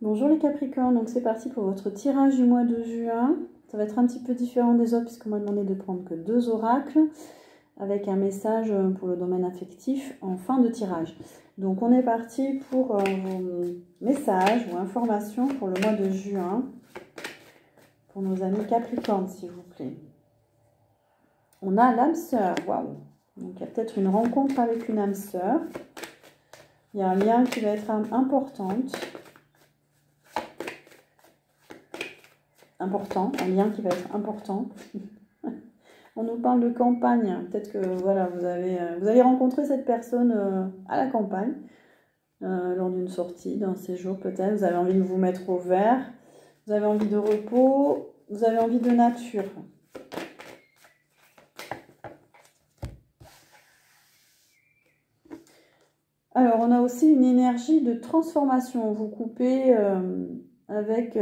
Bonjour les Capricornes, donc c'est parti pour votre tirage du mois de juin. Ça va être un petit peu différent des autres puisqu'on m'a demandé de prendre que 2 oracles avec un message pour le domaine affectif en fin de tirage. Donc on est parti pour vos messages ou informations pour le mois de juin pour nos amis Capricornes s'il vous plaît. On a l'âme sœur, waouh. Donc il y a peut-être une rencontre avec une âme sœur. Il y a un lien qui va être important, un lien qui va être important. On nous parle de campagne. Peut-être que voilà, vous allez rencontrer cette personne à la campagne, lors d'une sortie, d'un séjour peut-être. Vous avez envie de vous mettre au vert, vous avez envie de repos, vous avez envie de nature. Alors, on a aussi une énergie de transformation. Vous coupez avec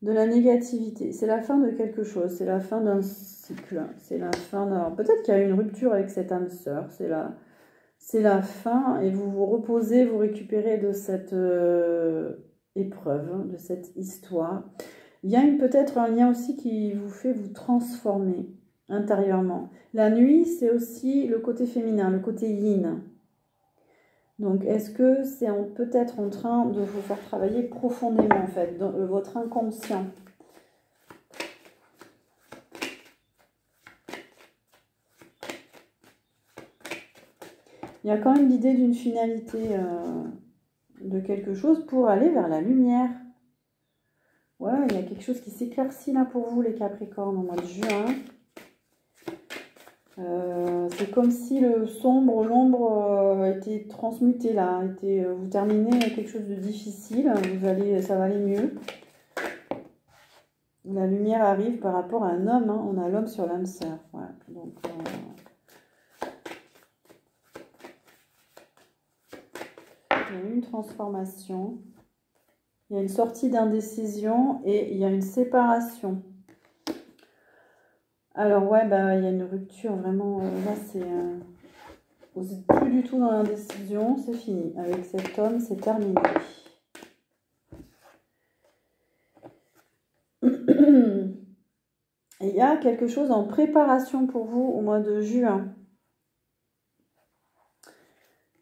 de la négativité. C'est la fin de quelque chose. C'est la fin d'un cycle. C'est la fin d'un... Peut-être qu'il y a eu une rupture avec cette âme sœur. C'est la fin et vous vous reposez, vous récupérez de cette épreuve, de cette histoire. Il y a peut-être un lien aussi qui vous fait vous transformer intérieurement. La nuit, c'est aussi le côté féminin, le côté yin. Donc, est-ce que c'est peut-être en train de vous faire travailler profondément, en fait, dans votre inconscient? Il y a quand même l'idée d'une finalité de quelque chose pour aller vers la lumière. Ouais, il y a quelque chose qui s'éclaircit là pour vous, les Capricornes, au mois de juin. C'est comme si le sombre, l'ombre était transmuté là, vous terminez quelque chose de difficile, ça va aller mieux. La lumière arrive par rapport à un homme, hein. On a l'homme sur l'âme sœur. Voilà. Donc, il y a une transformation, il y a une sortie d'indécision et il y a une séparation. Alors ouais, il y a une rupture vraiment, là c'est... vous n'êtes plus du tout dans l'indécision, c'est fini. Avec cet homme, c'est terminé. Il y a quelque chose en préparation pour vous au mois de juin.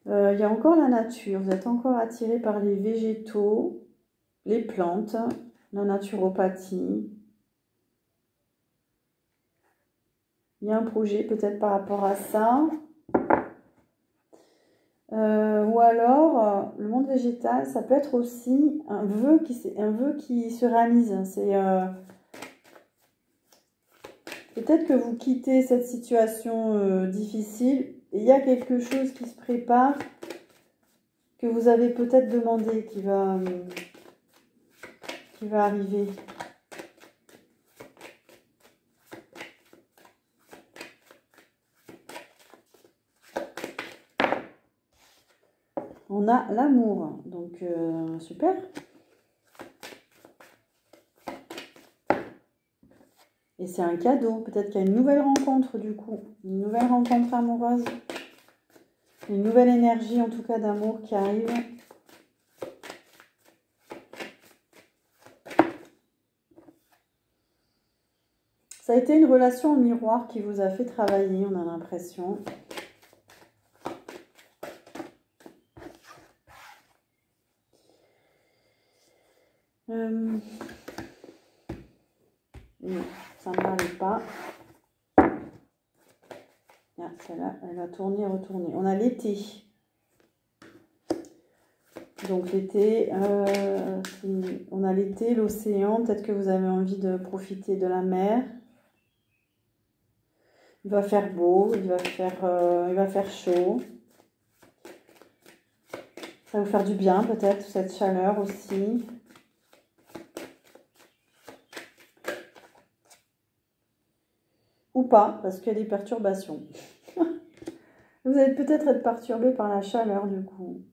Il y a encore la nature, vous êtes encore attiré par les végétaux, les plantes, la naturopathie. Il y a un projet peut-être par rapport à ça. Ou alors, le monde végétal, ça peut être aussi un vœu qui se réalise. C'est peut-être que vous quittez cette situation difficile et il y a quelque chose qui se prépare, que vous avez peut-être demandé, qui va arriver. On a l'amour, donc super. Et c'est un cadeau, peut-être qu'il y a une nouvelle rencontre du coup, une nouvelle rencontre amoureuse, une nouvelle énergie en tout cas d'amour qui arrive. Ça a été une relation en miroir qui vous a fait travailler, on a l'impression. Non, ça ne m'arrive pas. Ah, celle-là, elle va tourner, retourner. On a l'été. Donc l'été, on a l'été, l'océan. Peut-être que vous avez envie de profiter de la mer. Il va faire beau, il va faire chaud. Ça va vous faire du bien peut-être, cette chaleur aussi. Ou pas, parce qu'il y a des perturbations. Vous allez peut-être être perturbé par la chaleur du coup.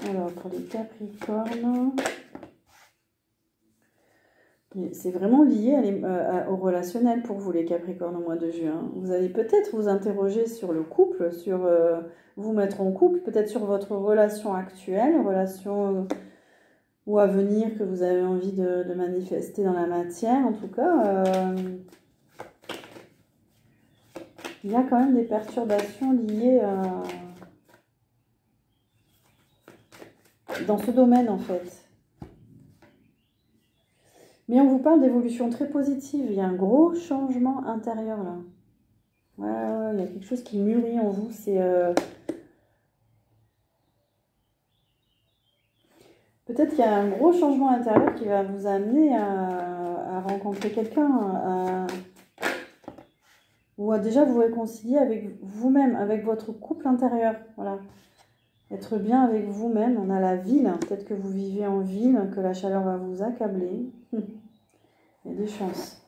Alors, pour les Capricornes, C'est vraiment lié au relationnel pour vous, les Capricornes, au mois de juin. Vous allez peut-être vous interroger sur le couple, sur vous mettre en couple, peut-être sur votre relation actuelle, relation ou à venir que vous avez envie de manifester dans la matière. En tout cas, il y a quand même des perturbations liées dans ce domaine, en fait. Mais on vous parle d'évolution très positive. Il y a un gros changement intérieur, là. Ouais, il y a quelque chose qui mûrit en vous. C'est peut-être qu'il y a un gros changement intérieur qui va vous amener à rencontrer quelqu'un, ou à déjà vous réconcilier avec vous-même, avec votre couple intérieur. Voilà. Être bien avec vous-même. On a la ville. Peut-être que vous vivez en ville, que la chaleur va vous accabler. Il y a des chances.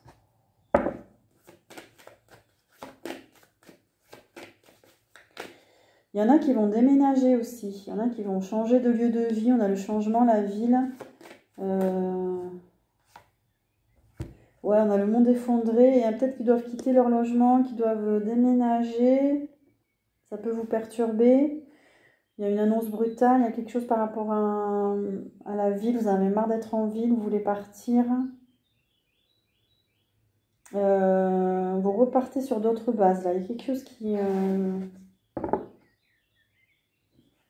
Il y en a qui vont déménager aussi. Il y en a qui vont changer de lieu de vie. On a le changement, la ville. Ouais, on a le monde effondré. Il y a peut-être qui doivent quitter leur logement, qui doivent déménager. Ça peut vous perturber. Il y a une annonce brutale. Il y a quelque chose par rapport à la ville. Vous en avez marre d'être en ville. Vous voulez partir. Vous repartez sur d'autres bases. Là, il y a quelque chose qui...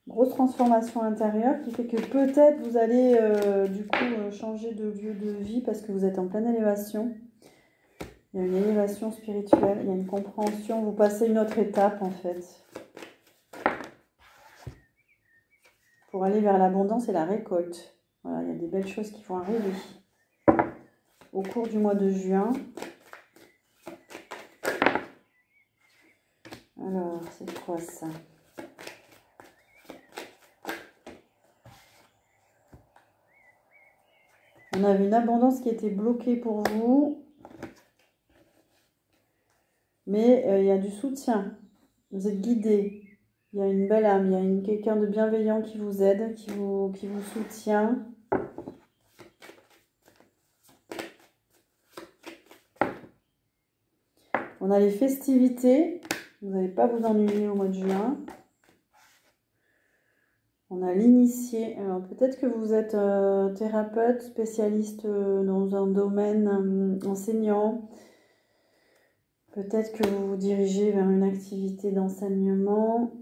grosse transformation intérieure qui fait que peut-être vous allez du coup changer de lieu de vie parce que vous êtes en pleine élévation. Il y a une élévation spirituelle, il y a une compréhension, vous passez une autre étape en fait. Pour aller vers l'abondance et la récolte. Voilà, il y a des belles choses qui vont arriver au cours du mois de juin. Alors, c'est quoi ça ? On avait une abondance qui était bloquée pour vous. Mais il y a du soutien. Vous êtes guidé. Il y a une belle âme. Il y a quelqu'un de bienveillant qui vous aide, qui vous soutient. On a les festivités. Vous n'allez pas vous ennuyer au mois de juin. On a l'initié. Alors peut-être que vous êtes thérapeute, spécialiste dans un domaine enseignant. Peut-être que vous vous dirigez vers une activité d'enseignement.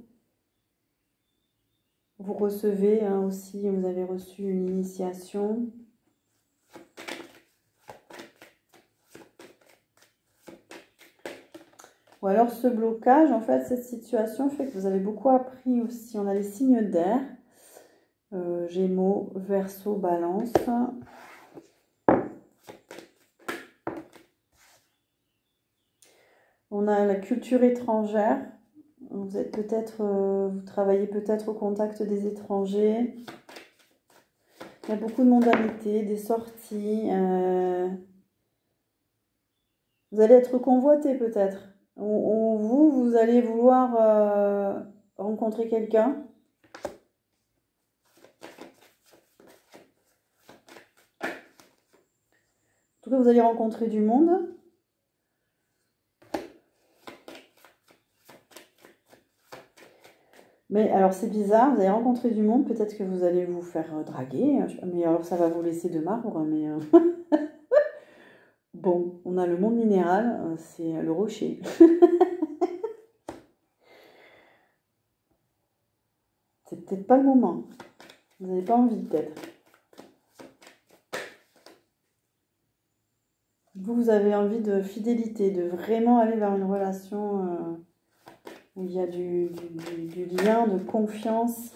Vous recevez aussi, vous avez reçu une initiation. Ou alors ce blocage, en fait, cette situation fait que vous avez beaucoup appris aussi. On a les signes d'air. Gémeaux, Verseau, Balance. On a la culture étrangère. Vous êtes peut-être, vous travaillez peut-être au contact des étrangers. Il y a beaucoup de mondanité, des sorties. Vous allez être convoité peut-être. Ou vous allez vouloir rencontrer quelqu'un. En tout cas, vous allez rencontrer du monde. Mais alors c'est bizarre, vous allez rencontrer du monde, peut-être que vous allez vous faire draguer, mais alors ça va vous laisser de marbre, mais... Bon, on a le monde minéral, c'est le rocher. C'est peut-être pas le moment. Vous n'avez pas envie peut-être. Vous avez envie de fidélité, de vraiment aller vers une relation où il y a du lien, de confiance.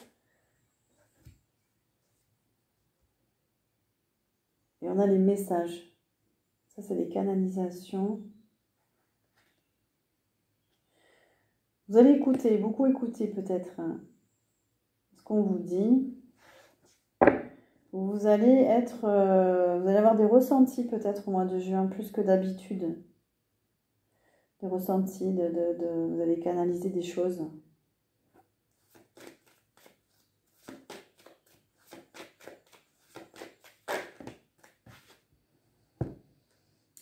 Et on a les messages. Ça, c'est les canalisations. Vous allez écouter, beaucoup écouter peut-être ce qu'on vous dit. Vous allez vous allez avoir des ressentis peut-être au mois de juin, plus que d'habitude. Des ressentis, vous allez canaliser des choses.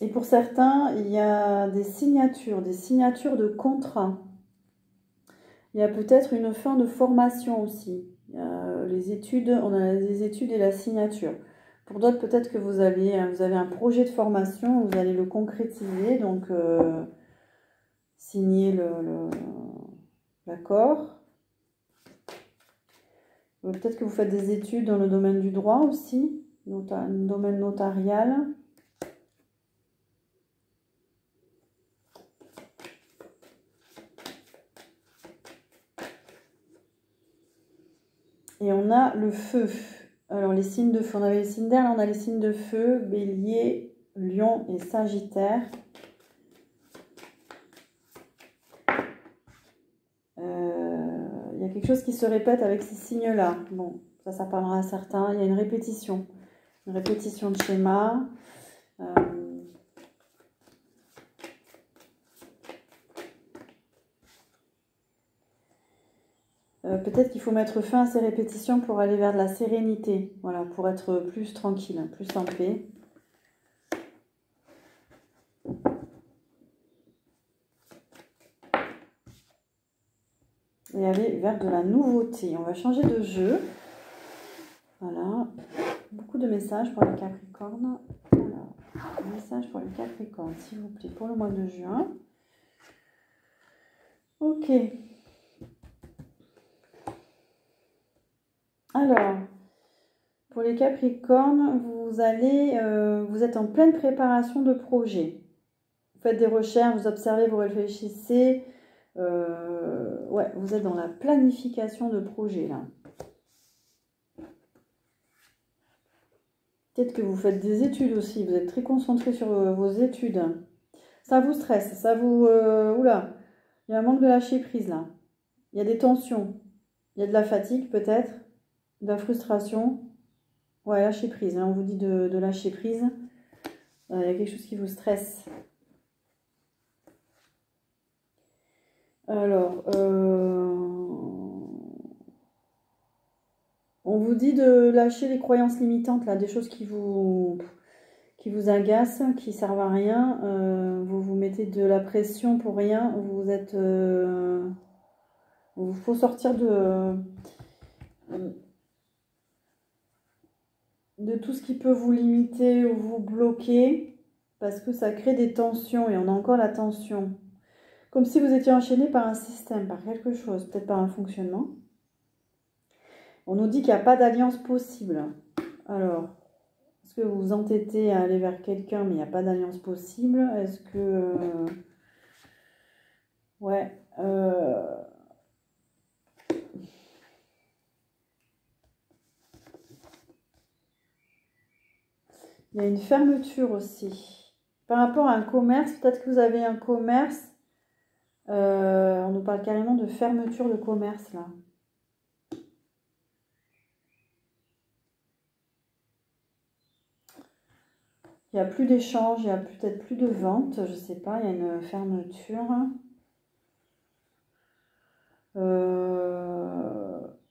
Et pour certains, il y a des signatures de contrat. Il y a peut-être une fin de formation aussi. Il y a les études, on a les études et la signature. Pour d'autres, peut-être que vous avez un projet de formation, vous allez le concrétiser, donc signer l'accord. Peut-être que vous faites des études dans le domaine du droit aussi, domaine notarial. Et on a le feu. Alors les signes de feu, on avait les signes d'air, là on a les signes de feu, Bélier, Lion et Sagittaire. Il y a quelque chose qui se répète avec ces signes-là. Bon, ça parlera à certains. Il y a une répétition de schéma. Peut-être qu'il faut mettre fin à ces répétitions pour aller vers de la sérénité. Voilà, pour être plus tranquille, plus en paix. Et aller vers de la nouveauté. On va changer de jeu. Voilà. Beaucoup de messages pour les Capricornes. Alors, un message pour les Capricornes, s'il vous plaît, pour le mois de juin. Ok. Alors, pour les Capricornes, vous êtes en pleine préparation de projet. Vous faites des recherches, vous observez, vous réfléchissez. Ouais, vous êtes dans la planification de projet là. Peut-être que vous faites des études aussi, vous êtes très concentré sur vos études. Ça vous stresse, ça vous... oula, il y a un manque de lâcher prise là. Il y a des tensions, il y a de la fatigue peut-être, de la frustration. Ouais, lâcher prise, là on vous dit de lâcher prise. Il y a quelque chose qui vous stresse. Alors, on vous dit de lâcher les croyances limitantes, là, des choses qui vous agacent, qui servent à rien. Vous vous mettez de la pression pour rien. Vous êtes... il faut sortir de tout ce qui peut vous limiter ou vous bloquer, parce que ça crée des tensions, et on a encore la tension. Comme si vous étiez enchaîné par un système, par quelque chose, peut-être par un fonctionnement. On nous dit qu'il n'y a pas d'alliance possible. Alors, est-ce que vous vous entêtez à aller vers quelqu'un, mais il n'y a pas d'alliance possible? Est-ce que... ouais. Il y a une fermeture aussi. Par rapport à un commerce, peut-être que vous avez un commerce. On nous parle carrément de fermeture de commerce, là. Il n'y a plus d'échanges, il n'y a peut-être plus de vente, je ne sais pas, il y a une fermeture.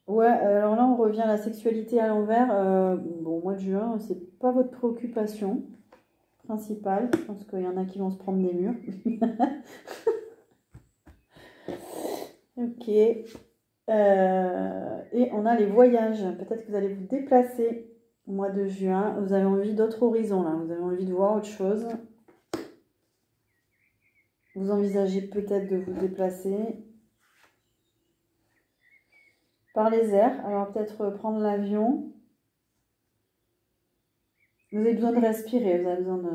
Ouais, alors là, on revient à la sexualité à l'envers. Bon, mois de juin, c'est pas votre préoccupation principale. Je pense qu'il y en a qui vont se prendre des murs. Ok. Et on a les voyages. Peut-être que vous allez vous déplacer au mois de juin. Vous avez envie d'autres horizons, là. Vous avez envie de voir autre chose. Vous envisagez peut-être de vous déplacer par les airs. Alors peut-être prendre l'avion. Vous avez besoin de respirer. Vous avez besoin de...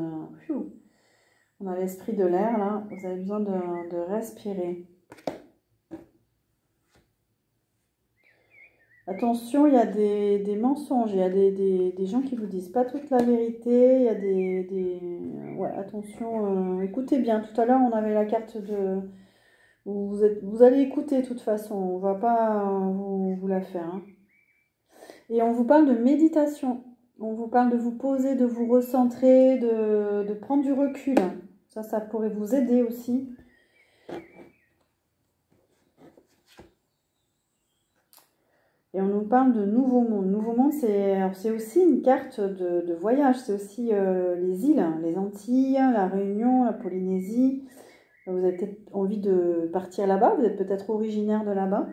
On a l'esprit de l'air, là. Vous avez besoin de respirer. Attention, il y a des mensonges. Il y a des gens qui vous disent pas toute la vérité. Il y a ouais, attention. Écoutez bien. Tout à l'heure, on avait la carte de... Vous allez écouter de toute façon. On ne va pas vous la faire. Hein. Et on vous parle de méditation. On vous parle de vous poser, de vous recentrer, de prendre du recul. Ça pourrait vous aider aussi. Et on nous parle de Nouveau Monde. Nouveau Monde, c'est aussi une carte de voyage. C'est aussi les îles, les Antilles, la Réunion, la Polynésie. Vous avez peut-être envie de partir là-bas. Vous êtes peut-être originaire de là-bas.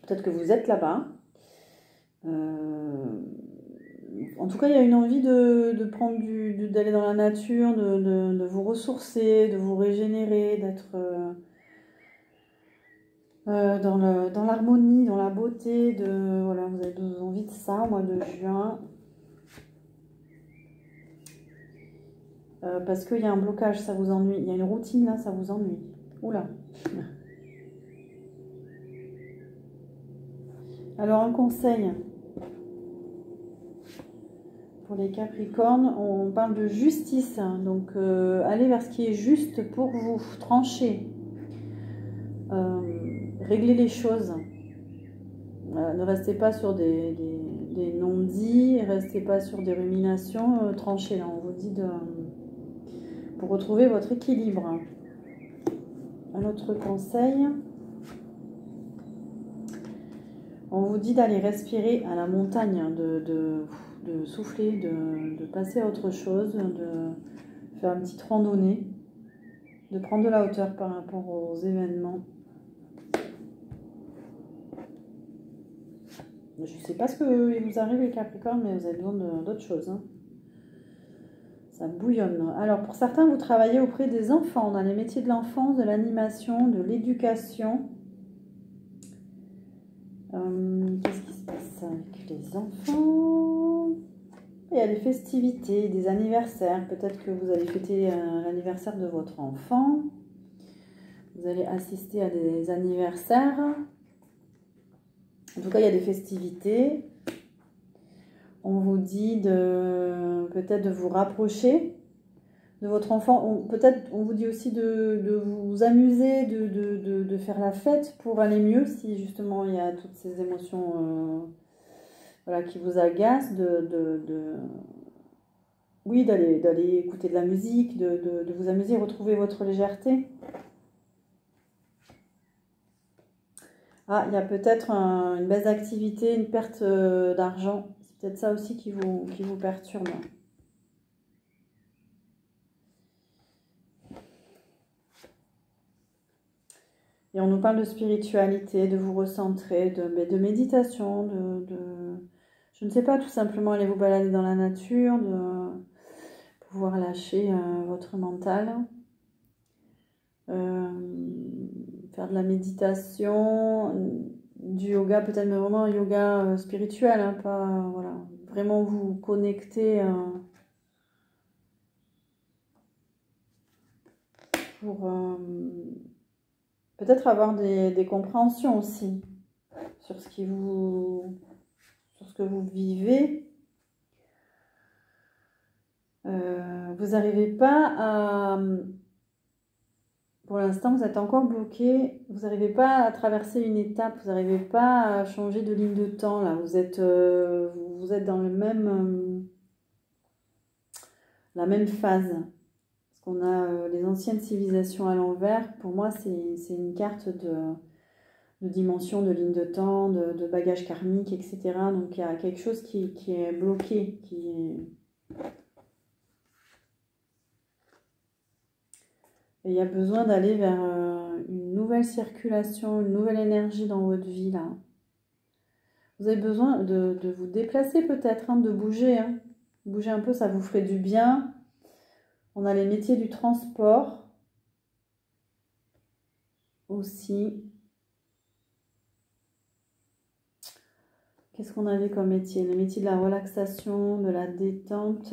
Peut-être que vous êtes là-bas. En tout cas, il y a une envie de prendre d'aller dans la nature, de vous ressourcer, de vous régénérer, d'être dans l'harmonie, dans la beauté. Voilà, vous avez envie de ça au mois de juin. Parce qu'il y a un blocage, ça vous ennuie. Il y a une routine là, ça vous ennuie. Oula. Alors un conseil pour les Capricornes, on parle de justice. Donc allez vers ce qui est juste pour vous, tranchez, réglez les choses. Ne restez pas sur des non-dits, restez pas sur des ruminations, tranchez là. On vous dit pour retrouver votre équilibre. Un autre conseil, on vous dit d'aller respirer à la montagne, de souffler, de passer à autre chose, de faire une petite randonnée, de prendre de la hauteur par rapport aux événements. Je ne sais pas ce que vous arrive les Capricornes, mais vous avez besoin d'autre chose. Hein. Ça bouillonne. Alors pour certains, vous travaillez auprès des enfants. On a les métiers de l'enfance, de l'animation, de l'éducation. Qu'est-ce qui se passe avec les enfants? Il y a des festivités, des anniversaires. Peut-être que vous allez fêter l'anniversaire de votre enfant. Vous allez assister à des anniversaires. En tout cas, il y a des festivités. On vous dit peut-être de vous rapprocher de votre enfant. Peut-être on vous dit aussi de vous amuser, de faire la fête pour aller mieux si justement il y a toutes ces émotions voilà, qui vous agacent. Oui, d'aller écouter de la musique, de vous amuser, retrouver votre légèreté. Ah, il y a peut-être une baisse d'activité, une perte d'argent. C'est peut-être ça aussi qui vous perturbe. Et on nous parle de spiritualité, de vous recentrer, de méditation, je ne sais pas, tout simplement aller vous balader dans la nature, de pouvoir lâcher votre mental. Faire de la méditation, du yoga, peut-être, mais vraiment un yoga spirituel, hein, pas, voilà, vraiment vous connecter pour peut-être avoir des compréhensions aussi sur ce que vous vivez. Vous n'arrivez pas à... Pour l'instant, vous êtes encore bloqué. Vous n'arrivez pas à traverser une étape. Vous n'arrivez pas à changer de ligne de temps. Là, vous êtes dans la même phase. Parce qu'on a les anciennes civilisations à l'envers. Pour moi, c'est une carte de dimension, de ligne de temps, de bagage karmique, etc. Donc, il y a quelque chose qui est bloqué, Et il y a besoin d'aller vers une nouvelle circulation, une nouvelle énergie dans votre vie, là. Vous avez besoin de vous déplacer peut-être, hein, de bouger. Hein. Bouger un peu, ça vous ferait du bien. On a les métiers du transport aussi. Qu'est-ce qu'on avait comme métier? Le métier de la relaxation, de la détente.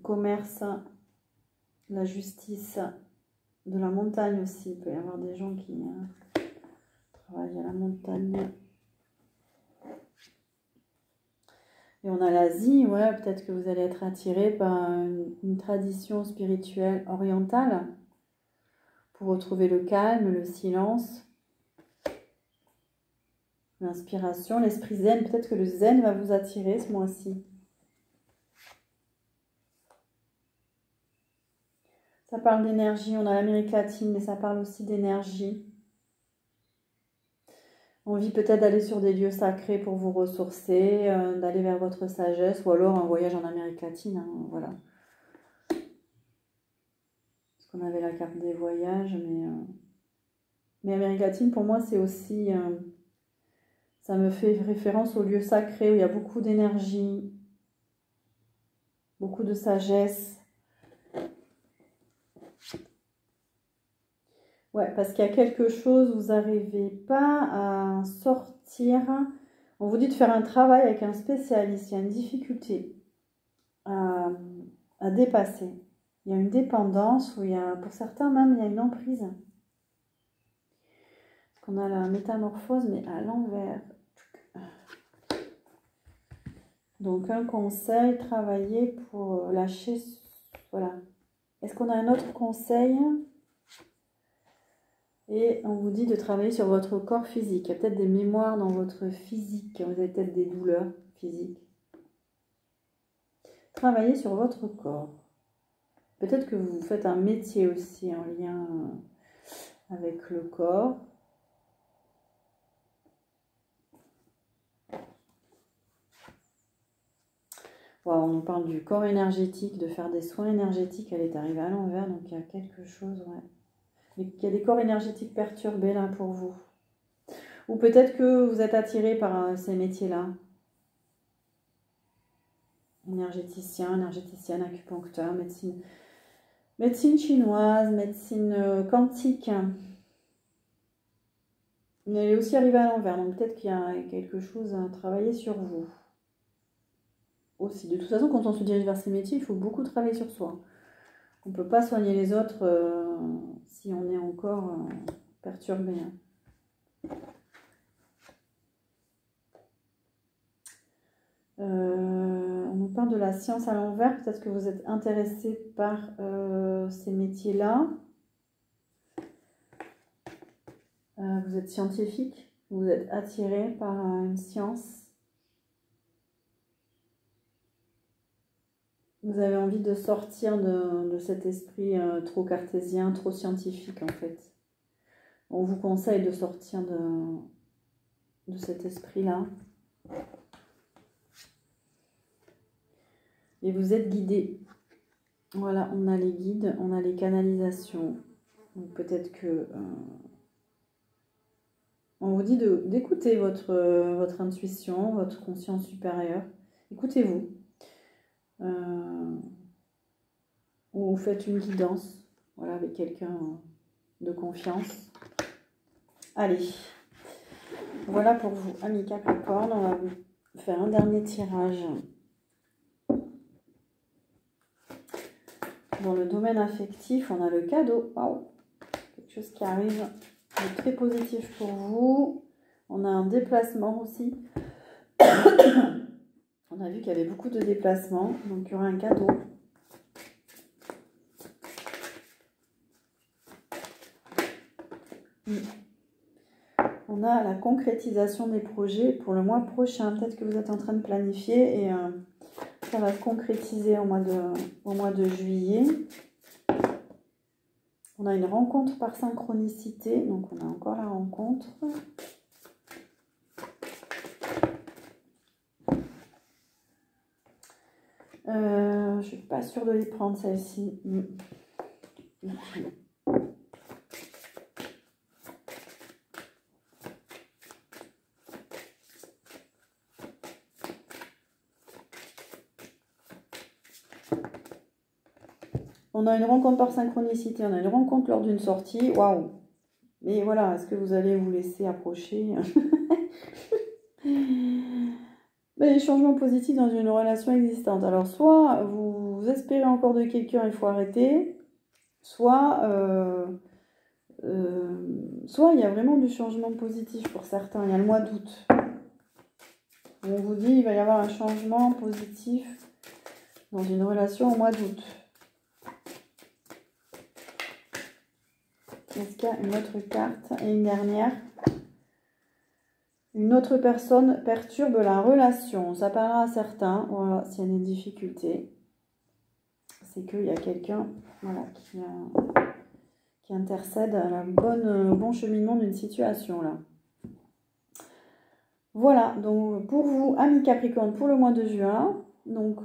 Commerce, la justice, de la montagne aussi. Il peut y avoir des gens qui travaillent à la montagne. Et on a l'Asie, ouais, peut-être que vous allez être attiré par une tradition spirituelle orientale pour retrouver le calme, le silence, l'inspiration, l'esprit zen. Peut-être que le zen va vous attirer ce mois-ci. Ça parle d'énergie, on a l'Amérique latine, mais ça parle aussi d'énergie. Envie peut-être d'aller sur des lieux sacrés pour vous ressourcer, d'aller vers votre sagesse, ou alors un voyage en Amérique latine, hein, voilà. Parce qu'on avait la carte des voyages, mais Amérique latine, pour moi, c'est aussi... ça me fait référence aux lieux sacrés où il y a beaucoup d'énergie, beaucoup de sagesse. Ouais, parce qu'il y a quelque chose, vous n'arrivez pas à sortir. On vous dit de faire un travail avec un spécialiste. Il y a une difficulté à dépasser. Il y a une dépendance, où il y a, pour certains même, il y a une emprise. Parce qu'on a la métamorphose, mais à l'envers. Donc un conseil, travailler pour lâcher. Voilà. Est-ce qu'on a un autre conseil ? Et on vous dit de travailler sur votre corps physique. Il y a peut-être des mémoires dans votre physique. Vous avez peut-être des douleurs physiques. Travaillez sur votre corps. Peut-être que vous faites un métier aussi en lien avec le corps. Wow, on nous parle du corps énergétique, de faire des soins énergétiques. Elle est arrivée à l'envers, donc il y a quelque chose, ouais. Il y a des corps énergétiques perturbés là pour vous. Ou peut-être que vous êtes attiré par ces métiers-là. Énergéticien, énergéticienne, acupuncteur, médecine chinoise, médecine quantique. Mais elle est aussi arrivée à l'envers, donc peut-être qu'il y a quelque chose à travailler sur vous. Aussi, de toute façon, quand on se dirige vers ces métiers, il faut beaucoup travailler sur soi. On ne peut pas soigner les autres si on est encore perturbé. On nous parle de la science à l'envers. Peut-être que vous êtes intéressé par ces métiers-là. Vous êtes scientifique. Vous êtes attiré par une science. Vous avez envie de sortir de cet esprit trop cartésien, trop scientifique en fait. On vous conseille de sortir de cet esprit-là. Et vous êtes guidé. Voilà, on a les guides, on a les canalisations. Donc peut-être que... on vous dit d'écouter votre intuition, votre conscience supérieure. Écoutez-vous. Ou vous faites une guidance, voilà, avec quelqu'un de confiance. Allez, voilà pour vous, amis Capricorne. On va vous faire un dernier tirage. Dans le domaine affectif, on a le cadeau. Waouh, quelque chose qui arrive de très positif pour vous. On a un déplacement aussi. On a vu qu'il y avait beaucoup de déplacements, donc il y aura un cadeau. On a la concrétisation des projets pour le mois prochain. Peut-être que vous êtes en train de planifier et ça va se concrétiser au mois de juillet. On a une rencontre par synchronicité, donc on a encore la rencontre. Je ne suis pas sûre de les prendre, celle-ci. Okay. On a une rencontre par synchronicité, on a une rencontre lors d'une sortie. Waouh! Mais voilà, est-ce que vous allez vous laisser approcher? Les changements positifs dans une relation existante. Alors, soit vous espérez encore de quelqu'un, il faut arrêter. Soit il y a vraiment du changement positif pour certains. Il y a le mois d'août. On vous dit il va y avoir un changement positif dans une relation au mois d'août. Est-ce qu'il y a une autre carte et une dernière? Une autre personne perturbe la relation. Ça parlera à certains. Voilà, s'il y a des difficultés. C'est qu'il y a quelqu'un voilà, qui intercède à la bon cheminement d'une situation là. Voilà, donc pour vous, amis Capricorne, pour le mois de juin, donc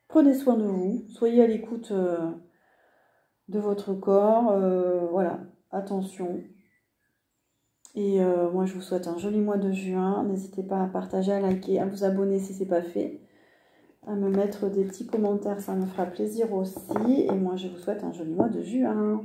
prenez soin de vous, soyez à l'écoute de votre corps, voilà, attention. Et moi, je vous souhaite un joli mois de juin. N'hésitez pas à partager, à liker, à vous abonner si ce n'est pas fait, à me mettre des petits commentaires, ça me fera plaisir aussi. Et moi, je vous souhaite un joli mois de juin.